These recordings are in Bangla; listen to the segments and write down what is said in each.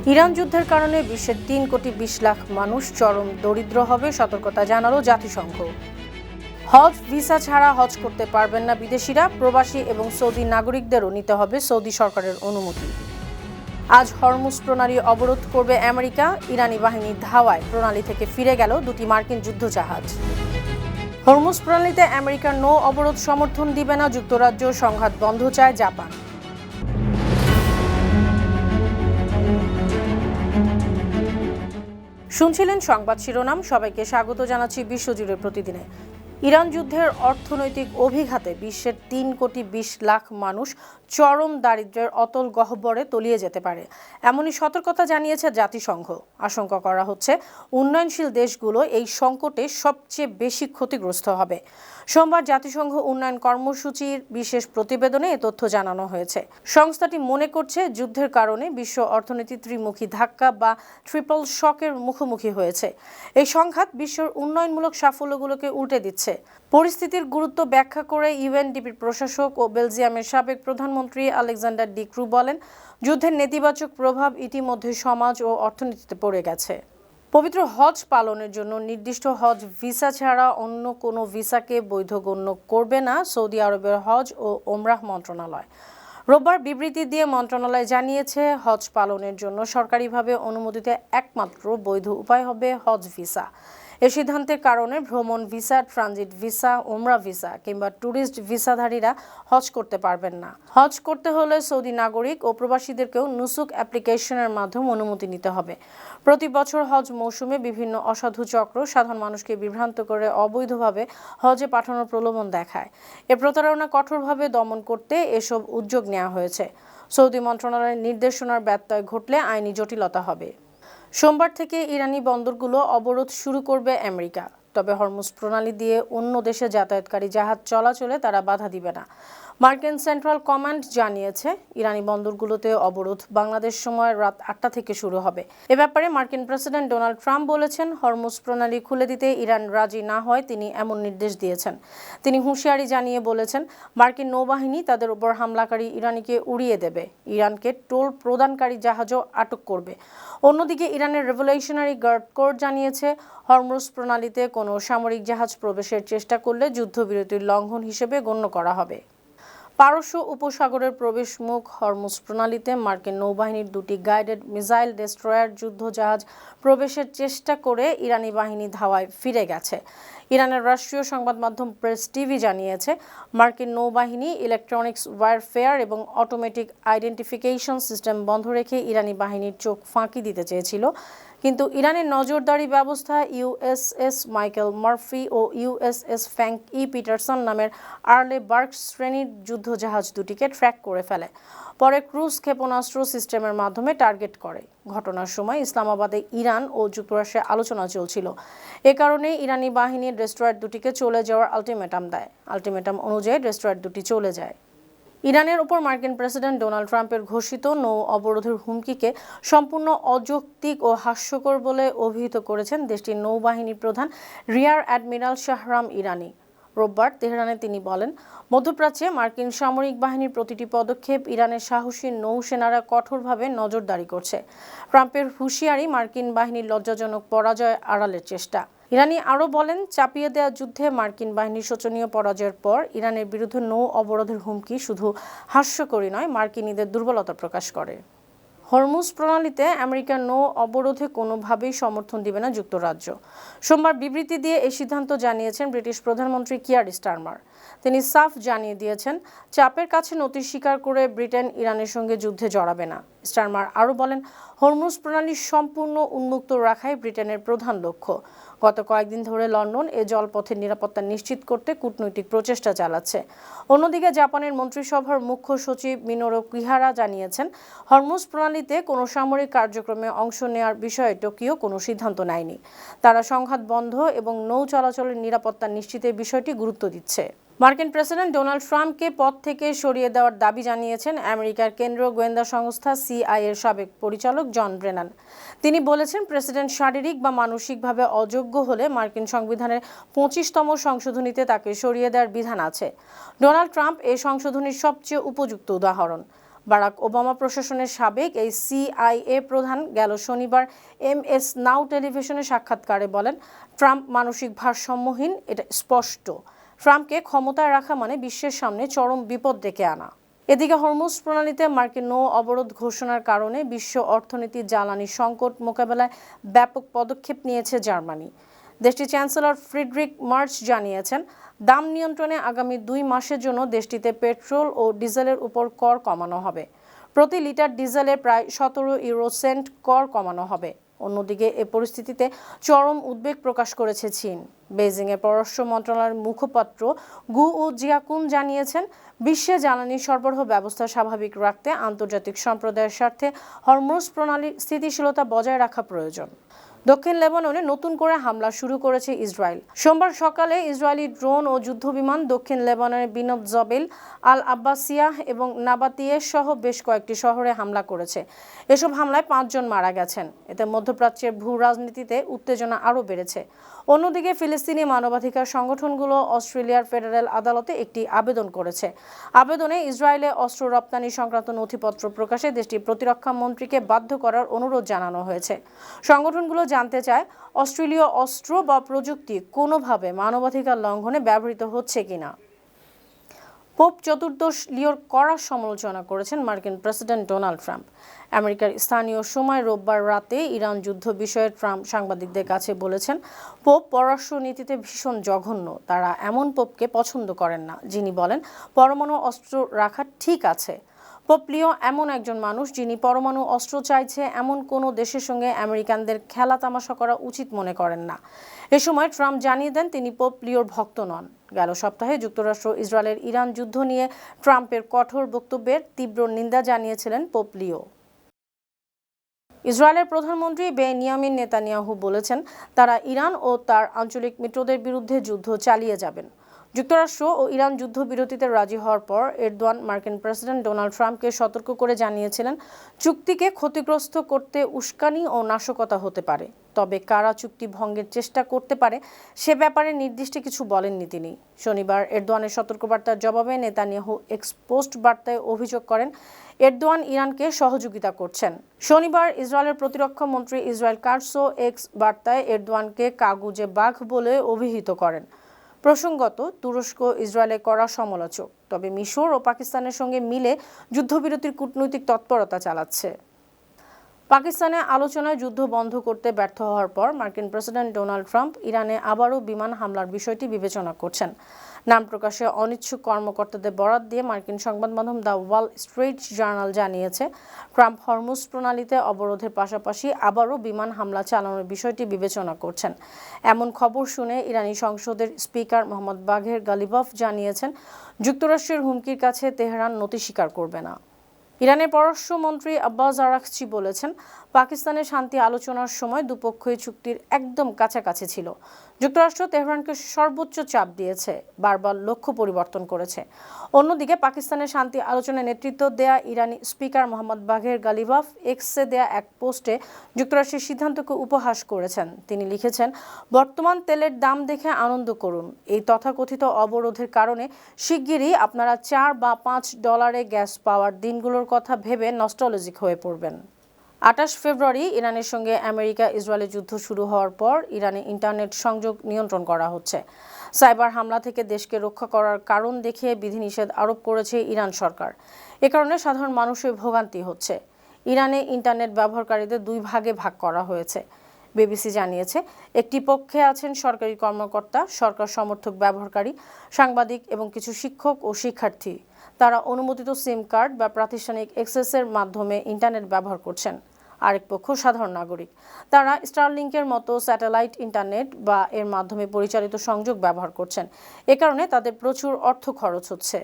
ইরান যুদ্ধের কারণে বিশ্বের 3,20,00,000 মানুষ চরম দরিদ্র হবে, সতর্কতা জানালো জাতিসংঘ। হজ ভিসা ছাড়া হজ করতে পারবেন না বিদেশিরা, প্রবাসী এবং সৌদি নাগরিকদেরও নিতে হবে সৌদি সরকারের অনুমতি। আজ হরমুজ প্রণালী অবরোধ করবে আমেরিকা, ইরানি বাহিনীর ধাওয়ায় প্রণালী থেকে ফিরে গেল 2টি মার্কিন যুদ্ধজাহাজ। হরমুজ প্রণালীতে আমেরিকার নৌ অবরোধ সমর্থন দিবে না যুক্তরাজ্য, সংঘাত বন্ধ চায় জাপান। শুনছিলেন সংবাদ শিরোনাম। সবাইকে স্বাগত জানাচ্ছি বিশ্বজুড়ে প্রতিদিনে। ইরান যুদ্ধের অর্থনৈতিক অভিঘাতে বিশ্বের 3,20,00,000 মানুষ চরম দারিদ্র্যের অতল গহ্বরে তলিয়ে যেতে পারে, এমনই সতর্কতা জানিয়েছে জাতিসংঘ। আশঙ্কা করা হচ্ছে উন্নয়নশীল দেশগুলো এই সংকটে সবচেয়ে বেশি ক্ষতিগ্রস্ত হবে। সোমবার জাতিসংঘ উন্নয়ন কর্মসূচির বিশেষ প্রতিবেদনে এ তথ্য জানানো হয়েছে। সংস্থাটি মনে করছে যুদ্ধের কারণে বিশ্ব অর্থনীতি ত্রিমুখী ধাক্কা বা ট্রিপল শকের মুখোমুখি হয়েছে। এই সংঘাত বিশ্বের উন্নয়নমূলক সাফল্যগুলোকে উল্টে দিচ্ছে। পরিস্থিতির গুরুত্ব ব্যাখ্যা করে ইউএনডিপির প্রশাসক ও বেলজিয়ামের সাবেক প্রধানমন্ত্রী আলেকজান্ডার ডি ক্রু বলেন, যুদ্ধের নেতিবাচক প্রভাব ইতিমধ্যে সমাজ ও অর্থনীতিতে পড়ে গেছে। পবিত্র হজ পালনের জন্য নির্দিষ্ট হজ ভিসা ছাড়া অন্য কোনো ভিসাকে বৈধ গণ্য করবে না সৌদি আরবের হজ ও ওমরাহ মন্ত্রণালয়। রোববার বিবৃতি দিয়ে মন্ত্রণালয় জানিয়েছে, হজ পালনের জন্য সরকারিভাবে অনুমোদিত একমাত্র বৈধ উপায় হবে হজ ভিসা। এ সিদ্ধান্তের কারণে ভ্রমণ ভিসা, ট্রানজিট ভিসা, ওমরা ভিসা কিংবা ট্যুরিস্ট ভিসাধারীরা হজ করতে পারবেন না। হজ করতে হলে সৌদি নাগরিক ও প্রবাসীদেরকেও নুসুক অ্যাপ্লিকেশনের মাধ্যমে অনুমতি নিতে হবে। প্রতি বছর হজ মৌসুমে বিভিন্ন অসাধু চক্র সাধারণ মানুষকে বিভ্রান্ত করে অবৈধভাবে হজে পাঠানোর প্রলোভন দেখায়। এ প্রতারণা কঠোরভাবে দমন করতে এসব উদ্যোগ নেওয়া হয়েছে। সৌদি মন্ত্রণালয়ের নির্দেশনার ব্যত্যয় ঘটলে আইনি জটিলতা হবে। সোমবার থেকে ইরানি বন্দরগুলো অবরোধ শুরু করবে আমেরিকা, তবে হরমুজ প্রণালী দিয়ে অন্য দেশে যাতায়াতকারী জাহাজ চলাচলে তারা বাধা দিবে না। মার্কিন সেন্ট্রাল কমান্ড জানিয়েছে, ইরানি বন্দরগুলোতে অবরোধ বাংলাদেশ সময় রাত 8টা থেকে শুরু হবে। এ ব্যাপারে মার্কিন প্রেসিডেন্ট ডোনাল্ড ট্রাম্প বলেছেন, হরমুজ প্রণালী খুলে দিতে ইরান রাজি না হয় তিনি এমন নির্দেশ দিয়েছেন। তিনি হুঁশিয়ারি জানিয়ে বলেছেন, মার্কিন নৌবাহিনী তাদের উপর হামলাকারী ইরানিকে উড়িয়ে দেবে, ইরানকে টোল প্রদানকারী জাহাজও আটক করবে। অন্যদিকে ইরানের রেভলিউশনারি গার্ড কোর জানিয়েছে, হরমুজ প্রণালীতে কোনো সামরিক জাহাজ প্রবেশের চেষ্টা করলে যুদ্ধবিরতির লঙ্ঘন হিসেবে গণ্য করা হবে। পারস্য উপসাগরের প্রবেশ মুখ হরমুজ প্রণালীতে মার্কিন নৌবাহিনীর 2টি গাইডেড মিসাইল ডেস্ট্রয়ার যুদ্ধজাহাজ প্রবেশের চেষ্টা করে ইরানি বাহিনী ধাওয়ায় ফিরে গেছে। ইরানের রাষ্ট্রীয় সংবাদ মাধ্যম প্রেস টিভি জানিয়েছে, মার্কিন নৌবাহিনী ইলেকট্রনিক্স ওয়ারফেয়ার এবং অটোমেটিক আইডেন্টিফিকেশন সিস্টেম বন্ধ রেখে ইরানি বাহিনীর চোখ ফাঁকি দিতে চেয়েছিল, কিন্তু ইরানের নজরদারি ব্যবস্থা ইউএসএস মাইকেল মার্ফি ও ইউএসএস ফ্র্যাঙ্ক ই পিটারসন নামের আর্লে বার্গ শ্রেণীর যুদ্ধজাহাজ দুটিকে ট্র্যাক করে ফেলে। পরে ক্রুজ ক্ষেপণাস্ত্র সিস্টেমের মাধ্যমে টার্গেট করে। ঘটনার সময় ইসলামাবাদে ইরান ও যুক্তরাষ্ট্রে আলোচনা চলছিল। এ কারণে ইরানি বাহিনীর ডেস্ট্রয়ার দুটিকে চলে যাওয়ার আলটিমেটাম দেয়। আলটিমেটাম অনুযায়ী ডেস্ট্রয়ার দুটি চলে যায়। ইরানের উপর মার্কিন প্রেসিডেন্ট ডোনাল্ড ট্রাম্পের ঘোষিত নৌ অবরোধের হুমকিকে সম্পূর্ণ অযৌক্তিক ও হাস্যকর বলে অভিহিত করেছেন দেশটির নৌবাহিনীর প্রধান রিয়ার অ্যাডমিরাল শাহরাম ইরানি। রোববার তেহরানে তিনি বলেন, মধ্যপ্রাচ্যে মার্কিন সামরিক বাহিনীর প্রতিটি পদক্ষেপ ইরানের সাহসী নৌসেনারা কঠোরভাবে নজরদারি করছে। ট্রাম্পের হুঁশিয়ারি মার্কিন বাহিনীর লজ্জাজনক পরাজয় আড়ালের চেষ্টা। ইরানি আরও বলেন, চাপিয়ে দেওয়া যুদ্ধে মার্কিন বাহিনীর শোচনীয় পরাজয়ের পর ইরানের বিরুদ্ধে নৌ অবরোধের হুমকি শুধু হাস্যকরই নয়, মার্কিনীদের দুর্বলতা প্রকাশ করে। হরমুজ প্রণালীতে আমেরিকার নৌ অবরোধে কোনোভাবেই সমর্থন দিবে না যুক্তরাজ্য। সোমবার বিবৃতি দিয়ে এই সিদ্ধান্ত জানিয়েছেন ব্রিটিশ প্রধানমন্ত্রী কিয়ার স্টারমার। তিনি সাফ জানিয়ে দিয়েছেন, চাপের কাছে নতি স্বীকার করে ব্রিটেন ইরানের সঙ্গে যুদ্ধে জড়াবে না। স্টারমার আরও বলেন, হরমুজ প্রণালী সম্পূর্ণ উন্মুক্ত রাখাই ব্রিটেনের প্রধান লক্ষ্য। গত কয়েকদিন ধরে লন্ডন এ জলপথের নিরাপত্তা নিশ্চিত করতে কূটনৈতিক প্রচেষ্টা চালাচ্ছে। অন্যদিকে জাপানের মন্ত্রিসভার মুখ্য সচিব মিনোরু কিহারা জানিয়েছেন, হরমুজ প্রণালীতে কোনো সামরিক কার্যক্রমে অংশ নেওয়ার বিষয়ে টোকিও কোনো সিদ্ধান্ত নেয়নি। তারা সংঘাত বন্ধ এবং নৌ চলাচলের নিরাপত্তা নিশ্চিতের বিষয়টি গুরুত্ব দিচ্ছে। মার্কিন প্রেসিডেন্ট ডোনাল্ড ট্রাম্পকে পদ থেকে সরিয়ে দেওয়ার দাবি জানিয়েছেন আমেরিকার কেন্দ্রীয় গোয়েন্দা সংস্থা সিআইএর সাবেক পরিচালক জন ব্রেনান। তিনি বলেছেন, প্রেসিডেন্ট শারীরিক বা মানসিকভাবে অযোগ্য হলে মার্কিন সংবিধানের 25তম সংশোধনীতে তাকে সরিয়ে দেওয়ার বিধান আছে। ডোনাল্ড ট্রাম্প এই সংশোধনীর সবচেয়ে উপযুক্ত উদাহরণ। বারাক ওবামা প্রশাসনের সাবেক এই CIA প্রধান গেল শনিবার MS নাও টেলিভিশনে সাক্ষাৎকারে বলেন, ট্রাম্প মানসিক ভারসাম্যহীন, এটা স্পষ্ট। ট্রাম্পকে ক্ষমতায় রাখা মানে বিশ্বের সামনে চরম বিপদ ডেকে আনা। এদিকে হরমুজ প্রণালীতে মার্কিন নৌ অবরোধ ঘোষণার কারণে বিশ্ব অর্থনীতির জ্বালানি সংকট মোকাবেলায় ব্যাপক পদক্ষেপ নিয়েছে জার্মানি। দেশটির চ্যান্সেলর ফ্রিডরিখ মার্চ জানিয়েছেন, দাম নিয়ন্ত্রণে আগামী 2 মাসের জন্য দেশটিতে পেট্রোল ও ডিজেলের উপর কর কমানো হবে। প্রতি লিটার ডিজেলে প্রায় 17 ইউরো সেন্ট কর কমানো হবে। অন্যদিকে এ পরিস্থিতিতে চরম উদ্বেগ প্রকাশ করেছে চীন। বেইজিংয়ের পররাষ্ট্র মন্ত্রণালয়ের মুখপাত্র গু জিয়াকুন জানিয়েছেন, বিশ্বে জ্বালানি সরবরাহ ব্যবস্থা স্বাভাবিক রাখতে আন্তর্জাতিক সম্প্রদায়ের স্বার্থে হরমুজ প্রণালীর স্থিতিশীলতা বজায় রাখা প্রয়োজন। দক্ষিণ লেবাননে নতুন করে হামলা শুরু করেছে ইসরায়েল। সোমবার সকালে ইসরায়েলি ড্রোন ও যুদ্ধবিমান দক্ষিণ লেবাননের বিনব জবেল, আল আব্বাসিয়াহ এবং নাবাতিয়ে সহ বেশ কয়েকটি শহরে হামলা করেছে। এসব হামলায় 5 জন মারা গেছেন। এতে মধ্যপ্রাচ্যের ভূ রাজনীতিতে উত্তেজনা আরও বেড়েছে। অন্যদিকে ফিলিস্তিনি মানবাধিকার সংগঠনগুলো অস্ট্রেলিয়ার ফেডারেল আদালতে একটি আবেদন করেছে। আবেদনে ইসরায়েলে অস্ত্র রপ্তানি সংক্রান্ত নথিপত্র প্রকাশে দেশটির প্রতিরক্ষা মন্ত্রীকে বাধ্য করার অনুরোধ জানানো হয়েছে। সংগঠনগুলো জানতে চায়, অস্ট্রেলীয় অস্ত্র বা প্রযুক্তি কোনোভাবে মানবাধিকার লঙ্ঘনে ব্যবহৃত হচ্ছে কিনা। পোপ চতুর্দশ লিওর কড়া সমালোচনা করেছেন মার্কিন প্রেসিডেন্ট ডোনাল্ড ট্রাম্প। আমেরিকার স্থানীয় সময় রোববার রাতে ইরান যুদ্ধ বিষয়ে ট্রাম্প সাংবাদিকদের কাছে বলেছেন, পোপ পররাষ্ট্র নীতিতে ভীষণ জঘন্য। তারা এমন পোপকে পছন্দ করেন না যিনি বলেন পরমাণু অস্ত্র রাখা ঠিক আছে। পোপ লিও এমন একজন মানুষ যিনি পরমাণু অস্ত্র চাইছে এমন কোনো দেশের সঙ্গে আমেরিকানদের খেলা তামাশা করা উচিত মনে করেন না। এ সময় ট্রাম্প জানিয়ে দেন তিনি পোপ লিওর ভক্ত নন। গেল সপ্তাহে যুক্তরাষ্ট্র ইসরায়েলের ইরান যুদ্ধ নিয়ে ট্রাম্পের কঠোর বক্তব্যের তীব্র নিন্দা জানিয়েছিলেন পোপ লিও। ইসরায়েলের প্রধানমন্ত্রী বেনিয়ামিন নেতানিয়াহু বলেছেন, তারা ইরান ও তার আঞ্চলিক মিত্রদের বিরুদ্ধে যুদ্ধ চালিয়ে যাবেন। যুক্তরাষ্ট্র ও ইরান যুদ্ধবিরতিতে রাজি হওয়ার পর এরদোয়ান মার্কিন প্রেসিডেন্ট ডোনাল্ড ট্রাম্পকে সতর্ক করে জানিয়েছিলেন, চুক্তিকে ক্ষতিগ্রস্ত করতে উস্কানি ও নাশকতা হতে পারে, তবে কারা চুক্তি ভঙ্গের চেষ্টা করতে পারে সে ব্যাপারে নির্দিষ্ট কিছু বলেননি তিনি। শনিবার এরদোয়ানের সতর্কবার্তার জবাবে নেতানিয়াহু এক্স পোস্ট বার্তায় অভিযোগ করেন, এরদোয়ান ইরানকে সহযোগিতা করছেন। শনিবার ইসরায়েলের প্রতিরক্ষা মন্ত্রী ইসরায়েল কাটসও এক্স বার্তায় এরদোয়ানকে কাগুজে বাঘ বলে অভিহিত করেন। প্রসঙ্গত, তুরস্ক ইসরায়েলে কড়া সমালোচক, তবে মিশর ও পাকিস্তানের সঙ্গে মিলে যুদ্ধবিরতির কূটনৈতিক তৎপরতা চালাচ্ছে। পাকিস্তানে আলোচনায় যুদ্ধ বন্ধ করতে ব্যর্থ হওয়ার পর মার্কিন প্রেসিডেন্ট ডোনাল্ড ট্রাম্প ইরানে আবারও বিমান হামলার বিষয়টি বিবেচনা করছেন। নাম প্রকাশে অনিচ্ছুক কর্মকর্তাদের বরাত দিয়ে মার্কিন সংবাদ মাধ্যম দ্য ওয়াল স্ট্রিট জার্নাল জানিয়েছে, ট্রাম্প হরমুজ প্রণালীতে অবরোধের পাশাপাশি আবারও বিমান হামলা চালানোর বিষয়টি বিবেচনা করছেন। এমন খবর শুনে ইরানি সংসদের স্পিকার মোহাম্মদ বাঘের গালিবাফ জানিয়েছেন, যুক্তরাষ্ট্রের হুমকির কাছে তেহরান নতি স্বীকার করবে না। ইরানের পররাষ্ট্রমন্ত্রী আব্বাস আরাকচি বলেছেন, পাকিস্তানের শান্তি আলোচনার সময় দুপক্ষই চুক্তির একদম কাছাকাছি ছিল। যুক্তরাষ্ট্র তেহরানকে সর্বোচ্চ চাপ দিয়েছে, বারবার লক্ষ্য পরিবর্তন করেছে। অন্যদিকে পাকিস্তানের শান্তি আলোচনায় নেতৃত্ব দেয়া ইরানি স্পিকার মোহাম্মদ বাঘের গালিবাফ এক্সে দেয়া এক পোস্টে যুক্তরাষ্ট্রের সিদ্ধান্তকে উপহাস করেছেন। তিনি লিখেছেন, বর্তমান তেলের দাম দেখে আনন্দ করুন। এই তথাকথিত অবরোধের কারণে শিগগিরই আপনারা $4 বা $5 গ্যাস পাওয়ার দিনগুলোর কথা ভেবে নস্টালজিক হয়ে পড়বেন। 28 ফেব্রুয়ারি ইরানের সঙ্গে আমেরিকা ইসরায়েলের যুদ্ধ শুরু হওয়ার পর ইরানে ইন্টারনেট সংযোগ নিয়ন্ত্রণ করা হচ্ছে। সাইবার হামলা থেকে দেশকে রক্ষা করার কারণ দেখিয়ে বিধিনিষেধ আরোপ করেছে ইরান সরকার। এ কারণে সাধারণ মানুষের ভোগান্তি হচ্ছে। ইরানে ইন্টারনেট ব্যবহারকারীদের 2 ভাগে ভাগ করা হয়েছে। বিবিসি জানিয়েছে, একটি পক্ষে আছেন সরকারি কর্মকর্তা, সরকার সমর্থক ব্যবহারকারী, সাংবাদিক এবং কিছু শিক্ষক ও শিক্ষার্থী। তারা অনুমোদিত সিম কার্ড বা প্রাতিষ্ঠানিক অ্যাক্সেসের মাধ্যমে ইন্টারনেট ব্যবহার করছেন। আরেক পক্ষ সাধারণ নাগরিক। তারা স্টারলিংকের মতো স্যাটেলাইট ইন্টারনেট বা এর মাধ্যমে পরিচালিত সংযোগ ব্যবহার করছেন। এ কারণে তাদের প্রচুর অর্থ খরচ হচ্ছে।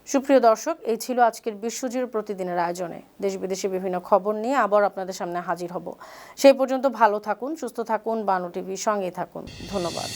সুপ্রিয় দর্শক, এই ছিল আজকের বিশ্বজুড়ে প্রতিদিনের আয়োজনে। দেশ বিদেশে বিভিন্ন খবর নিয়ে আবার আপনাদের সামনে হাজির হব। সেই পর্যন্ত ভালো থাকুন, সুস্থ থাকুন, বানু টিভির সঙ্গেই থাকুন। ধন্যবাদ।